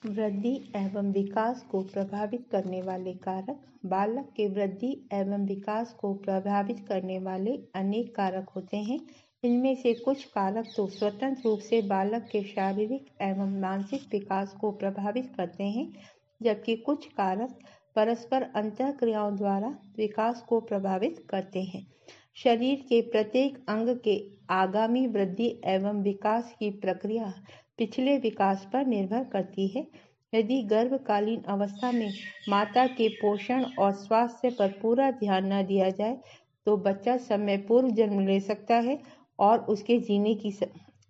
वृद्धि एवं विकास को प्रभावित करने वाले कारक। बालक के वृद्धि एवं विकास को प्रभावित करने वाले अनेक कारक होते हैं। इनमें से कुछ कारक तो स्वतंत्र रूप से बालक के शारीरिक एवं मानसिक विकास को प्रभावित करते हैं, जबकि कुछ कारक परस्पर अंतःक्रियाओं द्वारा विकास को प्रभावित करते हैं। शरीर के प्रत्येक अंग के आगामी वृद्धि एवं विकास की प्रक्रिया पिछले विकास पर निर्भर करती है। यदि गर्भकालीन अवस्था में माता के पोषण और स्वास्थ्य पर पूरा ध्यान न दिया जाए तो बच्चा समय पूर्व जन्म ले सकता है और उसके जीने की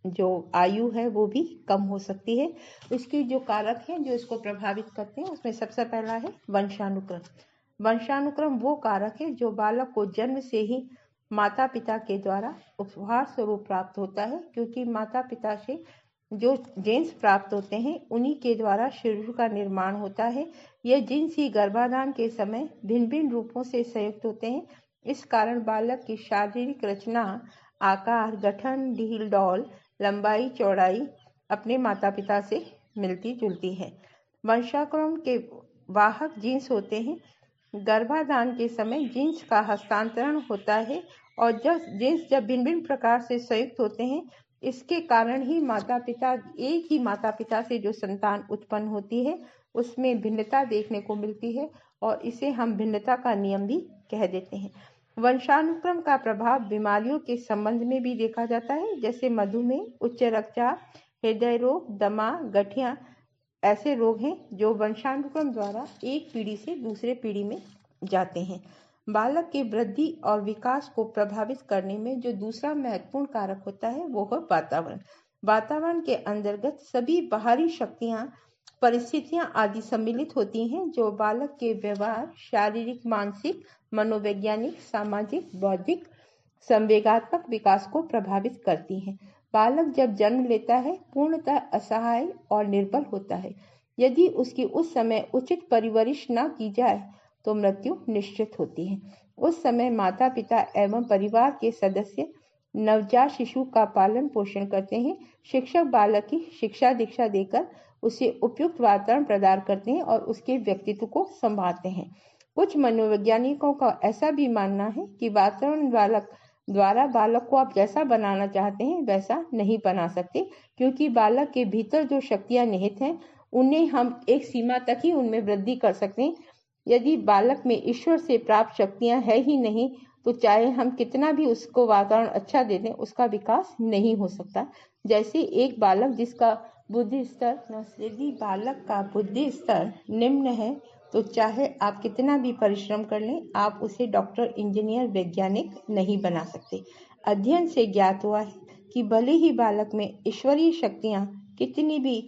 जो आयु है वो भी कम हो सकती है। इसके जो कारक हैं जो इसको प्रभावित करते हैं उसमें सबसे पहला है वंशानुक्रम। वंशानुक्रम वो कारक है जो बालक को जन्म से ही माता पिता के द्वारा उपहार स्वरूप प्राप्त होता है, क्योंकि माता पिता से जो जीन्स प्राप्त होते हैं उन्हीं के द्वारा शरीर का निर्माण होता है। यह जीन्स ही गर्भाधान के समय भिन्न भिन्न रूपों से संयुक्त होते हैं। इस कारण बालक की शारीरिक रचना, आकार, गठन, ढील डौल, लंबाई, चौड़ाई अपने माता पिता से मिलती जुलती है। वंशानुक्रम के वाहक जीन्स होते हैं। गर्भाधान के समय जीन्स का हस्तांतरण होता है और जीन्स जब भिन्न भिन्न प्रकार से संयुक्त होते हैं, इसके कारण ही एक ही माता पिता से जो संतान उत्पन्न होती है उसमें भिन्नता देखने को मिलती है और इसे हम भिन्नता का नियम भी कह देते हैं। वंशानुक्रम का प्रभाव बीमारियों के संबंध में भी देखा जाता है, जैसे मधुमेह, उच्च रक्तचाप, हृदय रोग, दमा, गठिया ऐसे रोग हैं जो वंशानुक्रम द्वारा एक पीढ़ी से दूसरे पीढ़ी में जाते हैं। बालक की वृद्धि और विकास को प्रभावित करने में जो दूसरा महत्वपूर्ण कारक होता है वो है वातावरण। वातावरण के अंतर्गत सभी बाहरी शक्तियां, परिस्थितियां आदि सम्मिलित होती हैं जो बालक के व्यवहार, शारीरिक, मानसिक, मनोवैज्ञानिक, सामाजिक, बौद्धिक, संवेगात्मक विकास को प्रभावित करती हैं। बालक जब जन्म लेता है पूर्णतः असहाय और निर्बल होता है। यदि उसकी उस समय उचित परवरिश न की जाए तो मृत्यु निश्चित होती है। उस समय माता पिता एवं परिवार के सदस्य नवजात शिशु का पालन पोषण करते हैं। शिक्षक बालक की शिक्षा दीक्षा देकर उसे उपयुक्त वातावरण प्रदान करते हैं और उसके व्यक्तित्व को संभालते हैं। कुछ मनोवैज्ञानिकों का ऐसा भी मानना है कि वातावरण द्वारा बालक को आप जैसा बनाना चाहते हैं वैसा नहीं बना सकते, क्योंकि बालक के भीतर जो शक्तियां निहित हैं उन्हें हम एक सीमा तक ही उनमें वृद्धि कर सकते हैं। यदि बालक में ईश्वर से प्राप्त शक्तियां है ही नहीं तो चाहे हम कितना भी उसको वातावरण अच्छा दे दें उसका विकास नहीं हो सकता। जैसे एक बालक जिसका बुद्धि स्तर यदि बालक का बुद्धि स्तर निम्न है तो चाहे आप कितना भी परिश्रम कर लें आप उसे डॉक्टर, इंजीनियर, वैज्ञानिक नहीं बना सकते। अध्ययन से ज्ञात हुआ है कि भले ही बालक में ईश्वरीय शक्तियां कितनी भी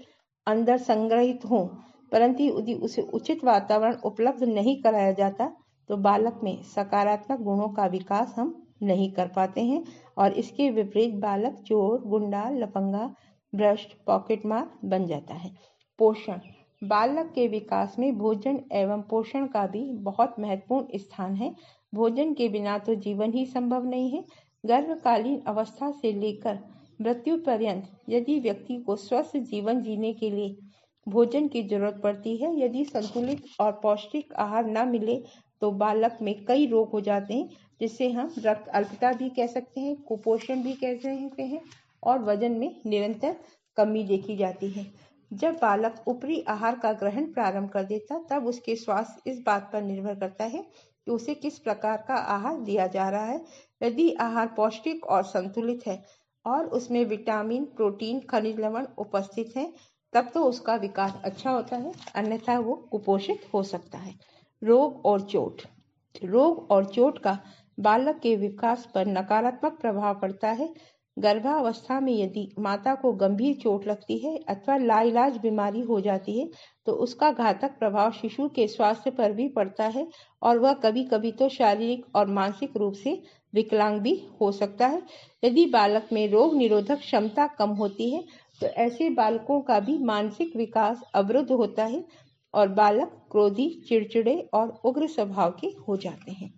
अंदर संग्रहित हों, परंतु यदि उसे उचित वातावरण उपलब्ध नहीं कराया जाता तो बालक में सकारात्मक गुणों का विकास हम नहीं कर पाते हैं और इसके विपरीत बालक चोर, गुंडा, लफंगा, भ्रष्ट, पॉकेटमार बन जाता है। पोषण। बालक के विकास में भोजन एवं पोषण का भी बहुत महत्वपूर्ण स्थान है। भोजन के बिना तो जीवन ही संभव नहीं है। गर्भकालीन अवस्था से लेकर मृत्यु पर्यंत यदि व्यक्ति को स्वस्थ जीवन जीने के लिए भोजन की जरूरत पड़ती है, यदि संतुलित और पौष्टिक आहार न मिले तो बालक में कई रोग हो जाते हैं, जिसे हम रक्त अल्पता भी कह सकते हैं, कुपोषण भी कह सकते हैं और वजन में निरंतर कमी देखी जाती है। जब बालक ऊपरी आहार का ग्रहण प्रारंभ कर देता तब उसके स्वास्थ्य इस बात पर निर्भर करता है कि उसे किस प्रकार का आहार दिया जा रहा है। यदि आहार पौष्टिक और संतुलित है और उसमें विटामिन, प्रोटीन, खनिज लवण उपस्थित है तब तो उसका विकास अच्छा होता है, अन्यथा वो कुपोषित हो सकता है। रोग और चोट। रोग और चोट का बालक के विकास पर नकारात्मक प्रभाव पड़ता है। गर्भावस्था में यदि माता को गंभीर चोट लगती है अथवा लाइलाज बीमारी हो जाती है तो उसका घातक प्रभाव शिशु के स्वास्थ्य पर भी पड़ता है और वह कभी कभी तो शारीरिक और मानसिक रूप से विकलांग भी हो सकता है। यदि बालक में रोग निरोधक क्षमता कम होती है तो ऐसे बालकों का भी मानसिक विकास अवरुद्ध होता है और बालक क्रोधी, चिड़चिड़े और उग्र स्वभाव के हो जाते हैं।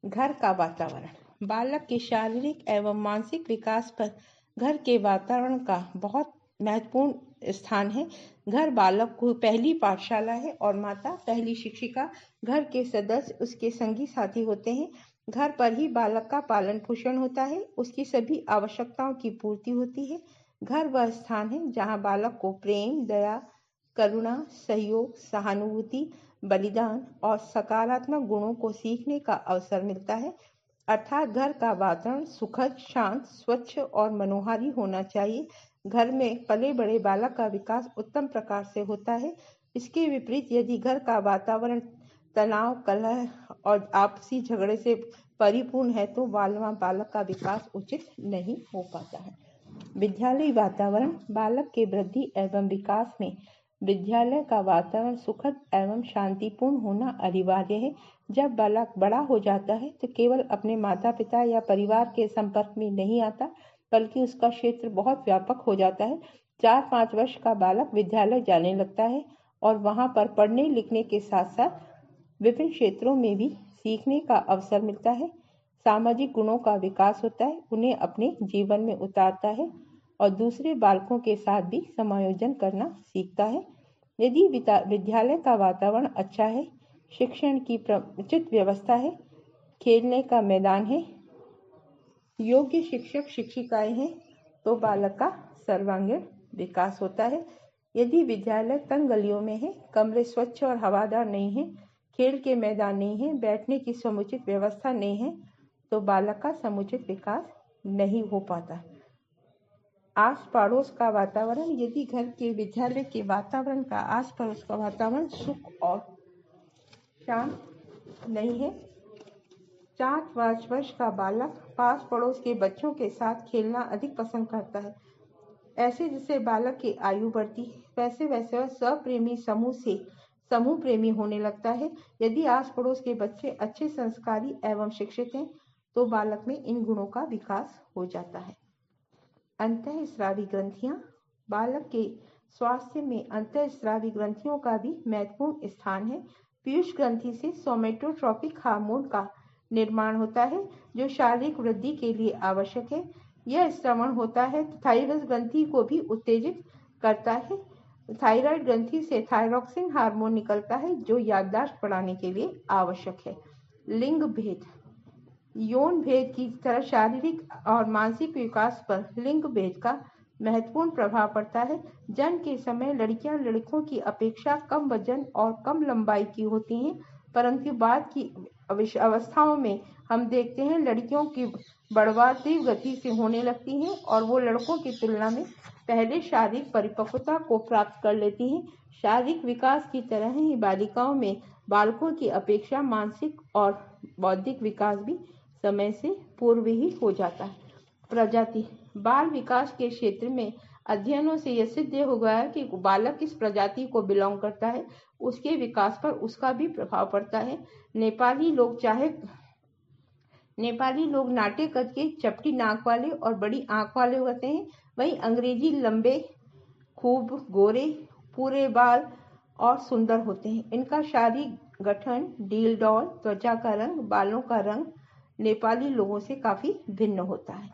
घर का वातावरण। बालक के शारीरिक एवं मानसिक विकास पर घर के वातावरण का बहुत महत्वपूर्ण स्थान है। घर बालक को पहली पाठशाला है और माता पहली शिक्षिका। घर के सदस्य उसके संगी साथी होते हैं। घर पर ही बालक का पालन पोषण होता है, उसकी सभी आवश्यकताओं की पूर्ति होती है। घर वह स्थान है जहाँ बालक को प्रेम, दया, करुणा, सहयोग, सहानुभूति, बलिदान और सकारात्मक गुणों को सीखने का अवसर मिलता है। अर्थात घर का वातावरण सुखद, शांत, स्वच्छ और मनोहारी होना चाहिए। घर में पले बड़े बालक का विकास उत्तम प्रकार से होता है। इसके विपरीत यदि घर का वातावरण तनाव, कलह और आपसी झगड़े से परिपूर्ण है तो बालक का विकास उचित नहीं हो पाता है। विद्यालय वातावरण बालक के वृद्धि एवं विकास में विद्यालय का वातावरण सुखद एवं शांतिपूर्ण होना अनिवार्य है। जब बालक बड़ा हो जाता है तो केवल अपने माता पिता या परिवार के संपर्क में नहीं आता, बल्कि उसका क्षेत्र बहुत व्यापक हो जाता है। 4-5 वर्ष का बालक विद्यालय जाने लगता है और वहाँ पर पढ़ने लिखने के साथ साथ विभिन्न क्षेत्रों में भी सीखने का अवसर मिलता है। सामाजिक गुणों का विकास होता है, उन्हें अपने जीवन में उतारता है और दूसरे बालकों के साथ भी समायोजन करना सीखता है। यदि विद्यालय का वातावरण अच्छा है, शिक्षण की उचित व्यवस्था है, खेलने का मैदान है, योग्य शिक्षक शिक्षिकाएं हैं, तो बालक का सर्वांगीण विकास होता है। यदि विद्यालय तंग गलियों में है, कमरे स्वच्छ और हवादार नहीं है, खेल के मैदान नहीं है, बैठने की समुचित व्यवस्था नहीं है, तो बालक का समुचित विकास नहीं हो पाता। आस पड़ोस का वातावरण यदि घर के विद्यालय के वातावरण का आस पड़ोस का वातावरण सुख और शांत नहीं है, 4-5 वर्ष का बालक पास पड़ोस के बच्चों के साथ खेलना अधिक पसंद करता है। ऐसे जैसे बालक की आयु बढ़ती है, वैसे वैसे वह सप्रेमी समूह से समूह प्रेमी होने लगता है। यदि आस पड़ोस के बच्चे अच्छे संस्कारी एवं शिक्षित हैं, तो बालक में इन गुणों का विकास हो जाता है। अंतःस्रावी ग्रंथियां बालक के स्वास्थ्य में अंतःस्रावी ग्रंथियों का भी महत्वपूर्ण स्थान है। पीयूष ग्रंथि से सोमेटोट्रोपिक हार्मोन का निर्माण होता है, जो शारीरिक वृद्धि के लिए आवश्यक है। यह श्रवण होता है तो थायरस ग्रंथि को भी उत्तेजित करता है। थायराइड ग्रंथि से थायरोक्सिन हार्मोन निकलता है, जो याददाश्त बढ़ाने के लिए आवश्यक है। लिंग भेद यौन भेद की तरह शारीरिक और मानसिक विकास पर लिंग भेद का महत्वपूर्ण प्रभाव पड़ता है। जन्म के समय लड़कियां लड़कों की अपेक्षा कम वजन और कम लंबाई की होती हैं, परंतु बाद की अवस्थाओं में हम देखते हैं लड़कियों की बढ़वार तीव्र गति से होने लगती हैं और वो लड़कों की तुलना में पहले शारीरिक परिपक्वता को प्राप्त कर लेती हैं। शारीरिक विकास की तरह ही बालिकाओं में बालकों की अपेक्षा मानसिक और बौद्धिक विकास भी समय से पूर्व ही हो जाता है। प्रजाति बाल विकास के क्षेत्र में अध्ययनों से यह सिद्ध हो गया है कि बालक किस प्रजाति को बिलोंग करता है, उसके विकास पर उसका भी प्रभाव पड़ता है। नेपाली लोग नाटे कद के, चपटी नाक वाले और बड़ी आंख वाले होते हैं। वहीं अंग्रेजी लंबे, खूब गोरे, पूरे बाल और सुंदर होते हैं। इनका शारीरिक गठन, ढील डौल, त्वचा का रंग, बालों का रंग नेपाली लोगों से काफी भिन्न होता है।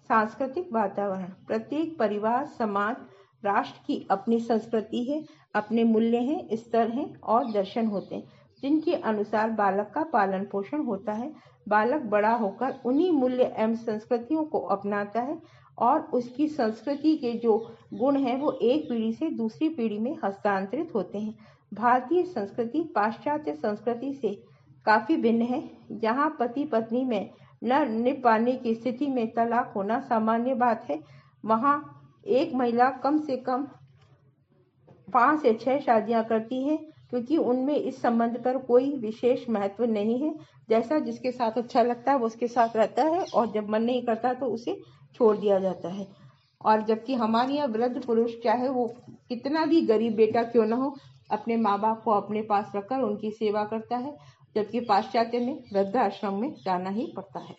सांस्कृतिक वातावरण प्रत्येक परिवार, समाज, राष्ट्र की अपनी संस्कृति है, अपने मूल्य हैं, स्तर हैं और दर्शन होते हैं, जिनके अनुसार बालक का पालन पोषण होता है। बालक बड़ा होकर उन्हीं मूल्य एवं संस्कृतियों को अपनाता है और उसकी संस्कृति के जो गुण हैं वो एक पीढ़ी से दूसरी पीढ़ी में हस्तांतरित होते हैं। भारतीय संस्कृति पाश्चात्य संस्कृति से काफी भिन्न है। जहाँ पति पत्नी में न निभ पाने की स्थिति में तलाक होना सामान्य बात है, वहाँ एक महिला कम से कम 5 से 6 शादियां करती है, क्योंकि उनमें इस संबंध पर कोई विशेष महत्व नहीं है। जैसा जिसके साथ अच्छा लगता है वो उसके साथ रहता है और जब मन नहीं करता तो उसे छोड़ दिया जाता है। और जबकि हमारे यहाँ वृद्ध पुरुष चाहे वो कितना भी गरीब बेटा क्यों न हो, अपने माँ बाप को अपने पास रखकर उनकी सेवा करता है, जबकि पाश्चात्य में वृद्धाश्रम में जाना ही पड़ता है।